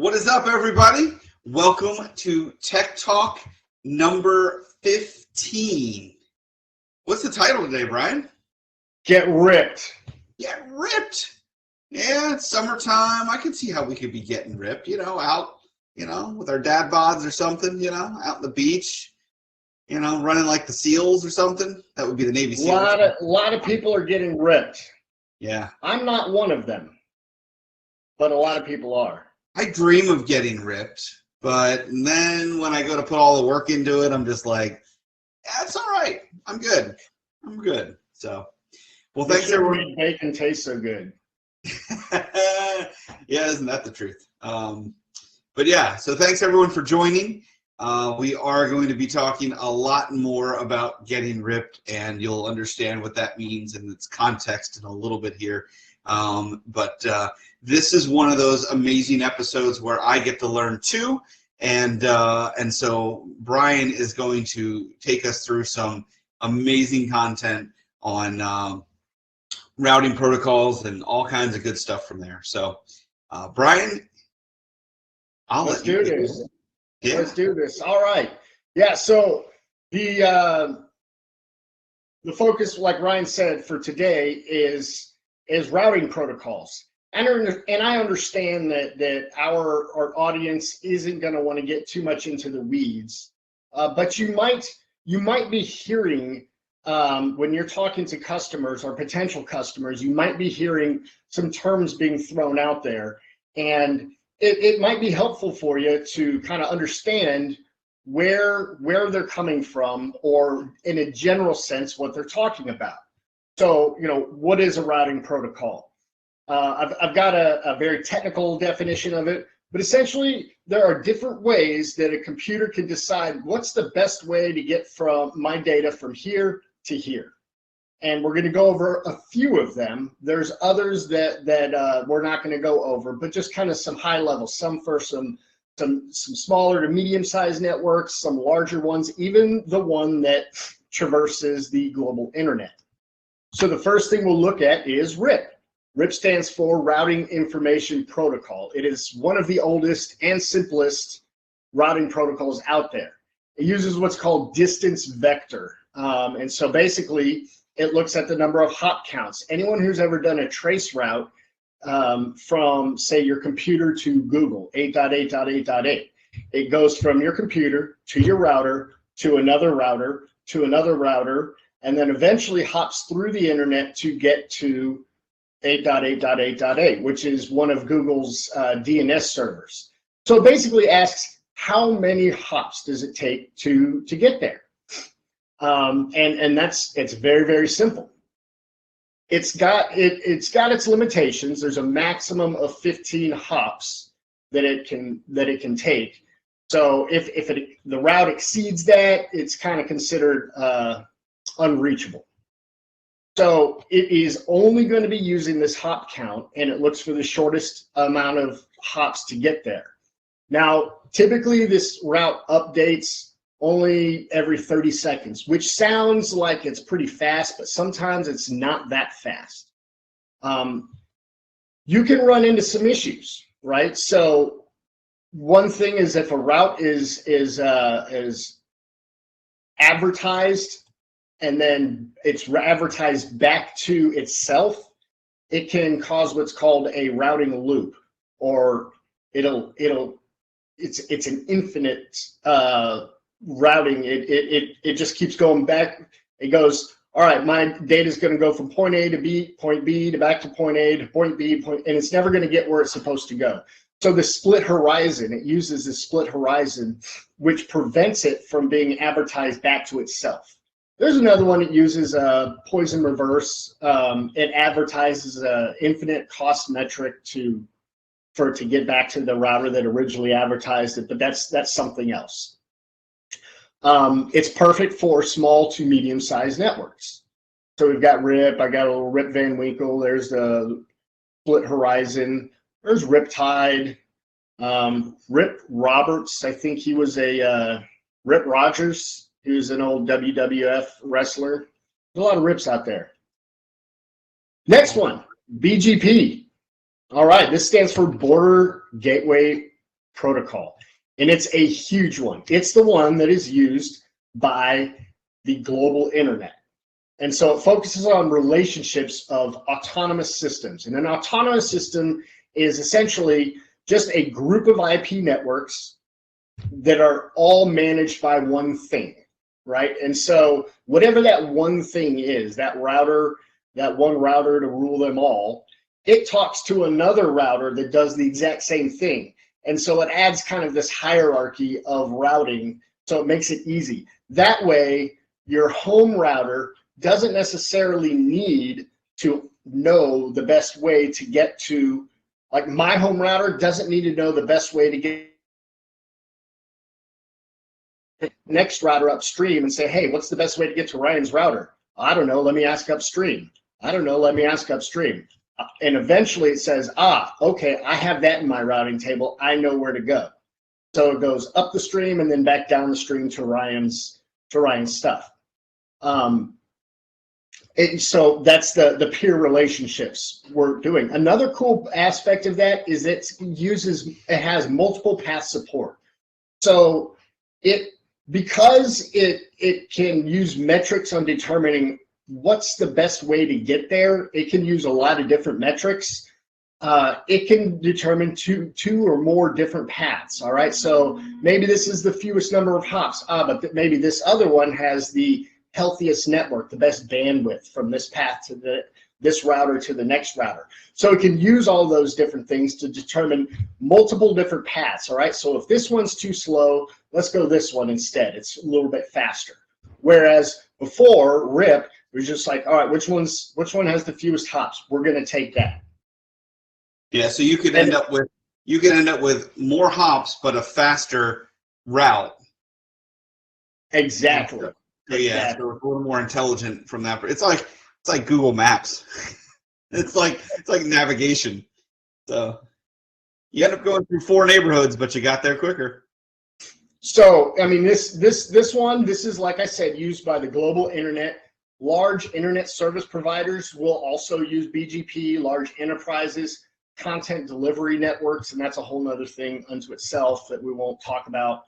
What is up, everybody? Welcome to Tech Talk number 15. What's the title today, Brian? Get ripped. Get ripped. Yeah, it's summertime. I can see how we could be getting ripped, out, with our dad bods or something, out on the beach, running like the SEALs or something. That would be the Navy SEALs. A lot of people are getting ripped. Yeah. I'm not one of them, but a lot of people are. I dream of getting ripped, but then when I go to put all the work into it, I'm just like, yeah, it's all right. I'm good. So, well, thanks everyone. Bacon tastes so good. Yeah, isn't that the truth? But yeah, so thanks everyone for joining. We are going to be talking a lot more about getting ripped, and you'll understand what that means and its context in a little bit here. But this is one of those amazing episodes where I get to learn too, and so Brian is going to take us through some amazing content on routing protocols and all kinds of good stuff from there. So, Brian, Let's do this. Yeah. Let's do this. All right. Yeah. So the focus, like Ryan said, for today is routing protocols. And I understand that our audience isn't going to want to get too much into the weeds, but you might be hearing when you're talking to customers or potential customers, you might be hearing some terms being thrown out there, and it might be helpful for you to kind of understand where they're coming from, or in a general sense what they're talking about. So, what is a routing protocol? I've got a very technical definition of it, but essentially there are different ways that a computer can decide what's the best way to get from my data from here to here. And we're going to go over a few of them. There's others that we're not going to go over, but just kind of some high level, some for some smaller to medium-sized networks, some larger ones, even the one that traverses the global internet. So the first thing we'll look at is RiPped. RiPped stands for Routing Information Protocol. It is one of the oldest and simplest routing protocols out there. It uses what's called distance vector. And so basically, it looks at the number of hop counts. Anyone who's ever done a trace route from, say, your computer to Google, 8.8.8.8, it goes from your computer to your router to another router to another router, and then eventually hops through the internet to get to 8.8.8.8, which is one of Google's DNS servers. So it basically asks, how many hops does it take to get there? And it's very, very simple. It's got its limitations. There's a maximum of 15 hops that it can take. So if the route exceeds that, it's kind of considered unreachable. So it is only going to be using this hop count, and it looks for the shortest amount of hops to get there. Now, typically this route updates only every 30 seconds, which sounds like it's pretty fast, but sometimes it's not that fast. You can run into some issues, right? So one thing is, if a route is advertised and then it's advertised back to itself, it can cause what's called a routing loop, or it's an infinite routing. It just keeps going back. It goes, all right, my data is going to go from point A to B, point B to back to point A to point B, and it's never going to get where it's supposed to go. So the split horizon, it uses the split horizon, which prevents it from being advertised back to itself. There's another one that uses poison reverse. It advertises an infinite cost metric for it to get back to the router that originally advertised it, but that's something else. It's perfect for small to medium-sized networks. So we've got RIP. I got a little Rip Van Winkle. There's the split horizon. There's RiPtide. Rip Roberts. I think he was a Rip Rogers. He was an old WWF wrestler. There's a lot of rips out there. Next one, BGP. All right, this stands for Border Gateway protocol. And it's a huge one. It's the one that is used by the global internet. And so it focuses on relationships of autonomous systems. And an autonomous system is essentially just a group of IP networks that are all managed by one thing, right? And so whatever that one thing is, that one router to rule them all, it talks to another router that does the exact same thing. And so it adds kind of this hierarchy of routing, so it makes it easy. That way, your home router doesn't necessarily need to know the best way to get to, like my home router doesn't need to know the best way to get the next router upstream and say, hey, what's the best way to get to Ryan's router? I don't know, let me ask upstream. I don't know, let me ask upstream. And eventually it says, okay, I have that in my routing table, I know where to go. So it goes up the stream and then back down the stream to Ryan's stuff. So that's the peer relationships we're doing. Another cool aspect of that is it has multiple path support. So because it can use metrics on determining what's the best way to get there, it can use a lot of different metrics. It can determine two or more different paths, all right? So maybe this is the fewest number of hops, but maybe this other one has the healthiest network, the best bandwidth from this path to this router to the next router. So it can use all those different things to determine multiple different paths, all right? So if this one's too slow, let's go this one instead. It's a little bit faster. Whereas before, RIP was just like, all right, which one has the fewest hops? We're gonna take that. Yeah, so you could end up with more hops but a faster route. Exactly. So yeah, so it's a little more intelligent from that. It's like Google Maps. it's like navigation. So you end up going through 4 neighborhoods, but you got there quicker. So I mean, this is, like I said, used by the global internet. Large internet service providers will also use BGP. Large enterprises, content delivery networks, and that's a whole nother thing unto itself that we won't talk about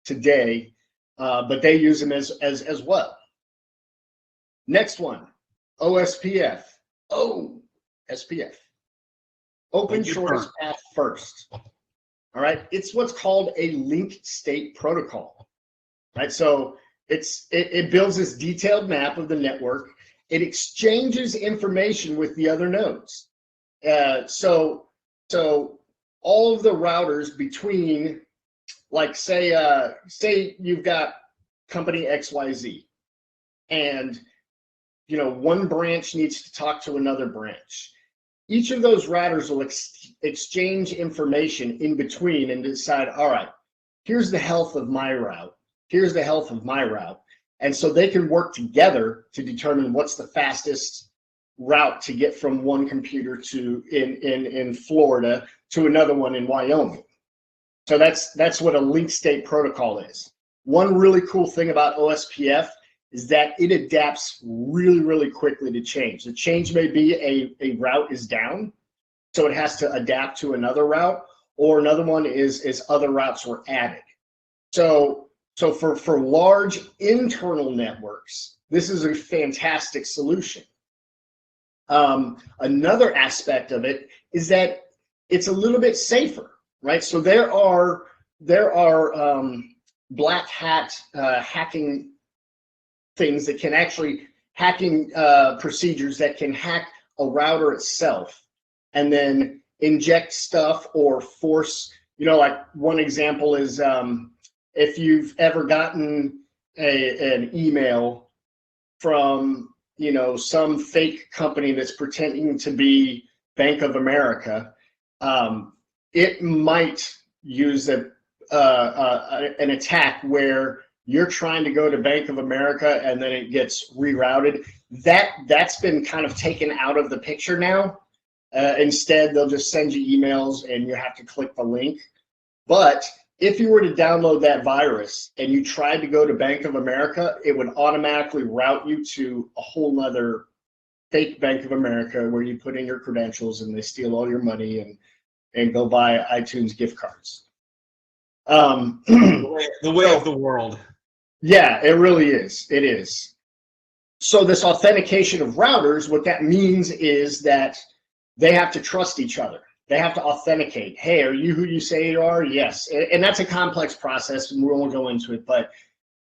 today. But they use them as well. Next one, OSPF. OSPF. Open Shortest Path First. All right, it's what's called a link state protocol. Right, so it builds this detailed map of the network. It exchanges information with the other nodes. So all of the routers between, like say you've got company XYZ, and one branch needs to talk to another branch. Each of those routers will exchange information in between and decide, all right, here's the health of my route, here's the health of my route. And so they can work together to determine what's the fastest route to get from one computer in Florida to another one in Wyoming. So that's what a link state protocol is. One really cool thing about OSPF is that it adapts really, really quickly to change. The change may be a route is down, so it has to adapt to another route, or another one is other routes were added. So for large internal networks, this is a fantastic solution. Another aspect of it is that it's a little bit safer, right? So there are black hat hacking things that can actually hacking procedures that can hack a router itself and then inject stuff or force, like one example is if you've ever gotten an email from some fake company that's pretending to be Bank of America, it might use an attack where you're trying to go to Bank of America and then it gets rerouted. That's been kind of taken out of the picture now. Instead, they'll just send you emails and you have to click the link. But if you were to download that virus and you tried to go to Bank of America, it would automatically route you to a whole nother fake Bank of America where you put in your credentials and they steal all your money and go buy iTunes gift cards. The way of the world. Yeah, it really is. It is. So this authentication of routers, what that means is that they have to trust each other. They have to authenticate. Hey, are you who you say you are? Yes. And that's a complex process, and we won't go into it, but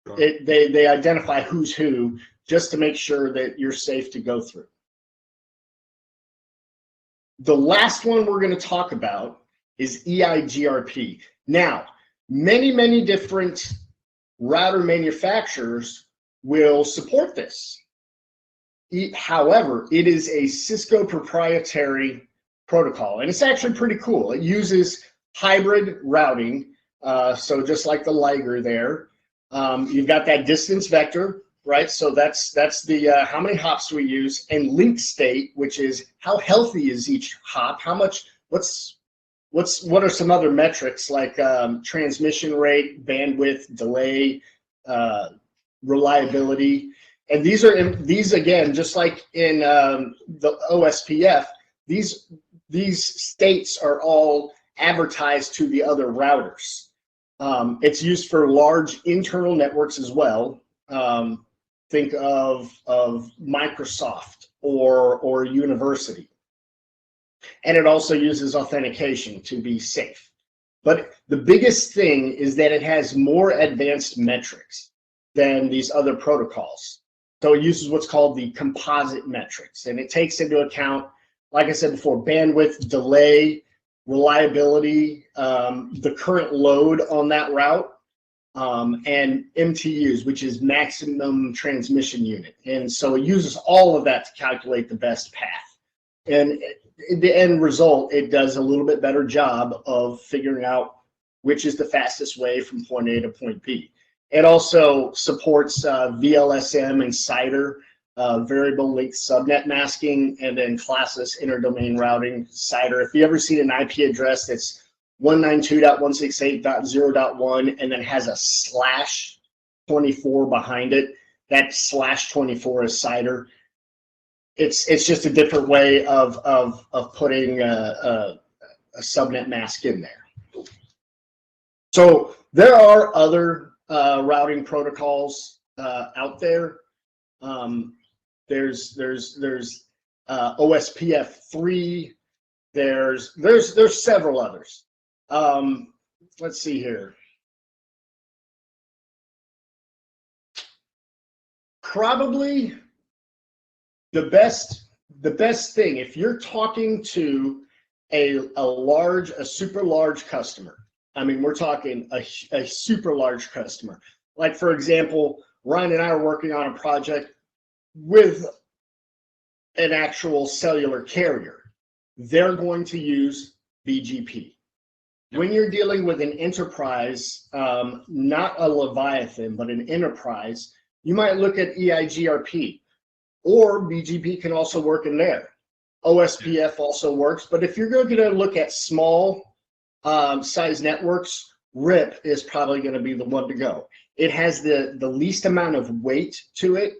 Sure. they identify who's who just to make sure that you're safe to go through. The last one we're going to talk about is EIGRP. Now, many different router manufacturers will support this. However, it is a Cisco proprietary protocol, and it's actually pretty cool. It uses hybrid routing, so just like the Liger there. You've got that distance vector, right? So that's the how many hops we use, and link state, which is how healthy is each hop, how much, what are some other metrics like transmission rate, bandwidth, delay, reliability. And these again, just like in the OSPF, these states are all advertised to the other routers. It's used for large internal networks as well. Think of Microsoft or university. And it also uses authentication to be safe. But the biggest thing is that it has more advanced metrics than these other protocols. So it uses what's called the composite metrics, and it takes into account, like I said before, bandwidth, delay, reliability, the current load on that route, and MTUs, which is maximum transmission unit. And so it uses all of that to calculate the best path. And the end result, it does a little bit better job of figuring out which is the fastest way from point A to point B. It also supports VLSM and CIDR, variable length subnet masking, and then classless interdomain routing, CIDR. If you ever see an IP address that's 192.168.0.1 and then has a /24 behind it, that /24 is CIDR. It's just a different way of putting a subnet mask in there. So there are other routing protocols out there. There's OSPF3. There's several others. Let's see here. Probably the best thing, if you're talking to a super large customer, I mean, we're talking a super large customer. Like, for example, Ryan and I are working on a project with an actual cellular carrier. They're going to use BGP. When you're dealing with an enterprise, not a Leviathan, but an enterprise, you might look at EIGRP, or BGP can also work in there. OSPF also works, but if you're going to look at small size networks, RIP is probably going to be the one to go. It has the least amount of weight to it,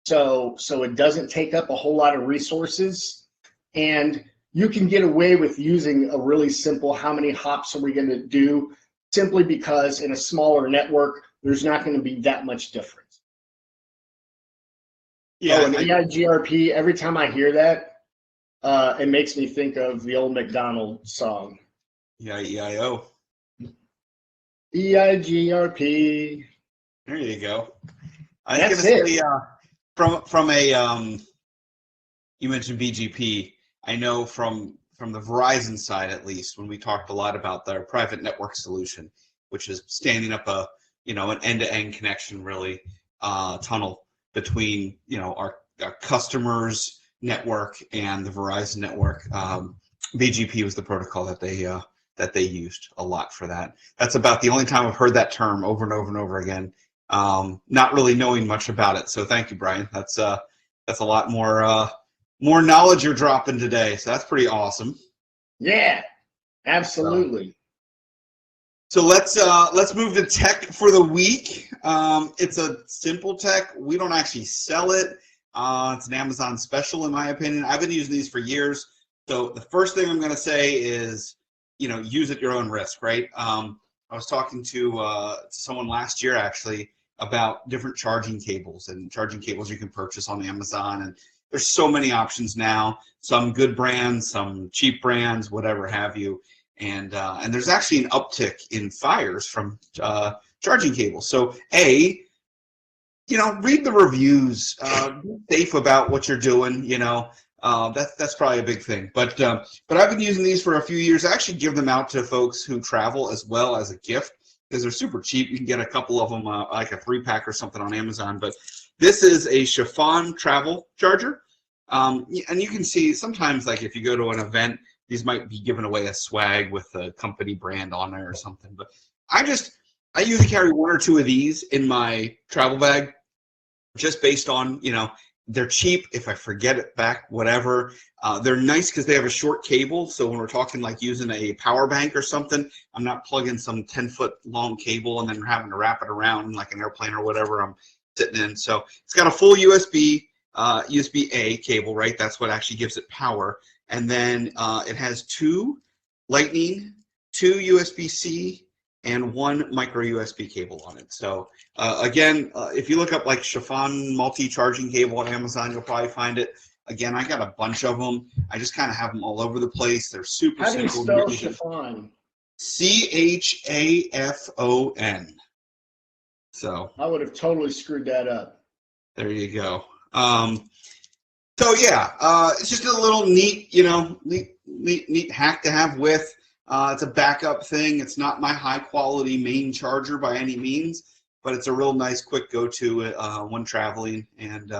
so it doesn't take up a whole lot of resources, and you can get away with using a really simple how many hops are we going to do, simply because in a smaller network there's not going to be that much difference. Yeah, and EIGRP, every time I hear that, it makes me think of the old McDonald's song. EIO. EIGRP. There you go. I was going to say, from a, you mentioned BGP. I know from the Verizon side, at least, when we talked a lot about their private network solution, which is standing up an end-to-end connection, really, tunnel between, our customers' network and the Verizon network. BGP was the protocol that they used a lot for that. That's about the only time I've heard that term over and over and over again. Not really knowing much about it. So thank you, Brian. That's a lot more knowledge you're dropping today. So that's pretty awesome. Yeah, absolutely. So let's move to tech for the week. It's a simple tech. We don't actually sell it. It's an Amazon special, in my opinion. I've been using these for years. So the first thing I'm going to say is, use at your own risk, right? I was talking to someone last year actually about different charging cables and charging cables you can purchase on Amazon, and there's so many options now. Some good brands, some cheap brands, whatever have you, and there's actually an uptick in fires from charging cables. So read the reviews, be safe about what you're doing. That's probably a big thing. But I've been using these for a few years. I actually give them out to folks who travel as well as a gift because they're super cheap. You can get a couple of them, like a 3-pack or something on Amazon. But this is a chiffon travel charger. And you can see sometimes, like if you go to an event, these might be giving away a swag with a company brand on there or something. But I usually carry 1 or 2 of these in my travel bag, just based on, they're cheap. If I forget it back, whatever. They're nice because they have a short cable. So when we're talking like using a power bank or something, I'm not plugging some 10-foot long cable and then having to wrap it around like an airplane or whatever I'm sitting in. So it's got a full USB-A cable, right? That's what actually gives it power. And then it has 2 Lightning, 2 USB-C, and 1 micro USB cable on it. So again, if you look up like chiffon multi-charging cable on Amazon, you'll probably find it. Again, I got a bunch of them. I just kind of have them all over the place. They're super simple. How do you spell chiffon? CHAFON. So I would have totally screwed that up. There you go. So yeah, it's just a little neat, neat hack to have with. It's a backup thing. It's not my high quality main charger by any means, but it's a real nice quick go-to when traveling. And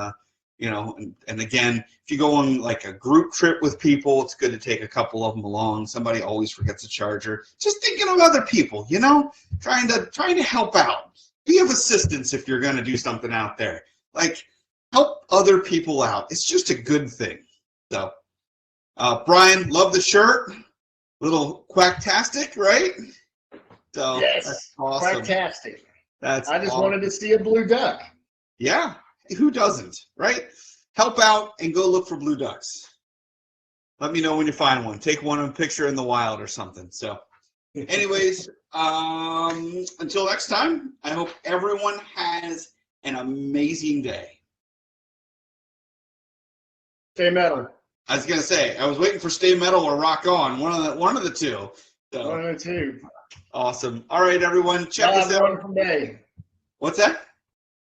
and again, if you go on like a group trip with people, it's good to take a couple of them along. Somebody always forgets a charger. Just thinking of other people, trying to help out. Be of assistance if you're going to do something out there. Like, help other people out. It's just a good thing. So, Bryan, love the shirt. Little quacktastic, right? So yes, that's awesome. Quacktastic. I just wanted to see a blue duck. Yeah, who doesn't, right? Help out and go look for blue ducks. Let me know when you find one. Take one picture in the wild or something. So, anyways, until next time, I hope everyone has an amazing day. Stay metal. I was gonna say, I was waiting for stay metal or rock on. One of the two. So, one of the two. Awesome. All right, everyone, check us out. Have a wonderful day. What's that?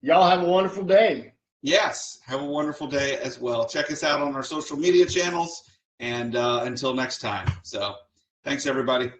Y'all have a wonderful day. Yes, have a wonderful day as well. Check us out on our social media channels, and until next time. So, thanks everybody.